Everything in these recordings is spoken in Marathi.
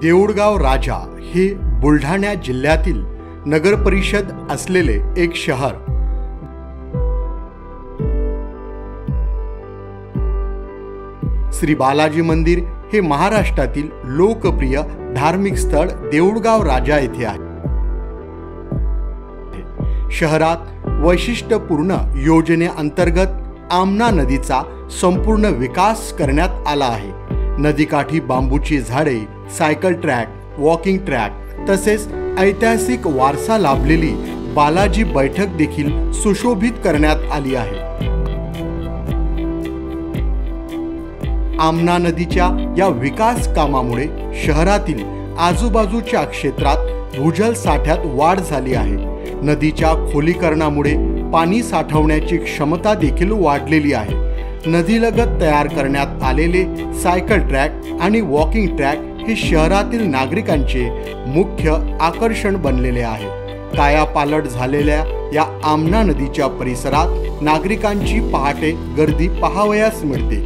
देऊळगाव राजा हे बुलढाणा जिल्ह्यातील नगर परिषद असलेले एक शहर। श्री बालाजी मंदिर हे महाराष्ट्रातील लोकप्रिय धार्मिक स्थळ देऊळगाव राजा येथे आहे। शहरात वैशिष्ट्यपूर्ण योजनेअंतर्गत आमना नदीचा संपूर्ण विकास करण्यात आला आहे। नदीकाठी बांबूची झाडे, सायकल ट्रॅक, वॉकिंग ट्रॅक तसेच ऐतिहासिक वारसा लाभलेली बालाजी बैठक देखील सुशोभित करण्यात आली आहे। आमना नदीच्या या विकास कामामुळे शहरातील आजूबाजूच्या क्षेत्रात भूजल साठ्यात वाढ झाली आहे। नदीच्या खोलीकरणामुळे पाणी साठवण्याची क्षमता देखील वाढलेली आहे। नदीलगत तयार करण्यात आलेले सायकल ट्रॅक आणि वॉकिंग ट्रॅक हे शहरातील नागरिकांचे मुख्य आकर्षण बनलेले आहे। कायापालट झालेल्या या आमना नदीच्या परिसरात नागरिकांची पहाटे गर्दी पाहावयास मिळते।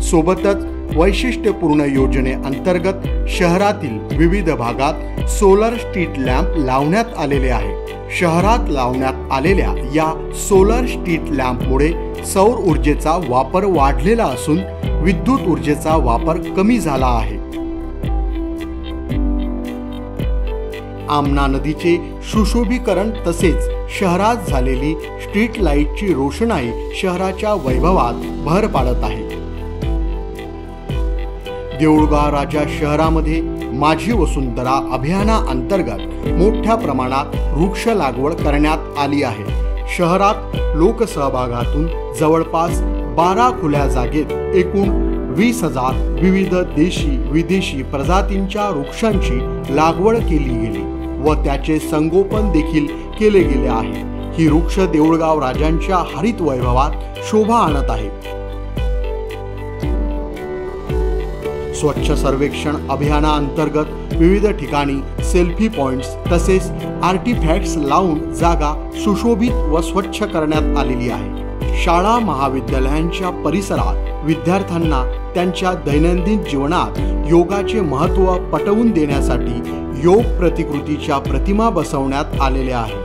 सोबतच वैशिष्ट्यपूर्ण योजनेअंतर्गत शहरातील विविध भागात सोलर स्ट्रीट लॅम्प लावण्यात आलेले आहे। शहरात लावण्यात आलेल्या या सोलर स्ट्रीट लॅम्पमुळे सौर ऊर्जेचा वापर वाढलेला असून विद्युत ऊर्जेचा वापर कमी झाला आहे। आमना नदीचे सुशोभीकरण तसेच शहरात झालेली स्ट्रीट लाईटची रोषणाई शहराच्या वैभवात भर पाडत आहे। देऊळगाव राजा शहरामध्ये माझी वसुंधरा अभियानाअंतर्गत मोठ्या प्रमाणात वृक्ष लागवड करण्यात आली आहे। शहरात लोकसहभागातून जवळपास 12 खुल्या जागेत एकूण 20,000 विविध देशी विदेशी प्रजातींच्या वृक्षांची लागवड केली गेली व त्याचे संगोपन देखील केले गेले आहे। ही वृक्ष देऊळगाव राजांच्या हरित वैभवात शोभा आणत आहे। स्वच्छ सर्वेक्षण अभियानाअंतर्गत विविध ठिकाणी सेल्फी पॉइंट्स तसेच आर्टिफॅक्ट्स लावून जागा सुशोभित व स्वच्छ करण्यात आलेली आहे। शाळा महाविद्यालयांच्या परिसरात विद्यार्थ्यांना त्यांच्या दैनंदिन जीवनात योगाचे महत्त्व पटवून देण्यासाठी योग प्रतिकृतीच्या प्रतिमा बसवण्यात आलेल्या आहेत।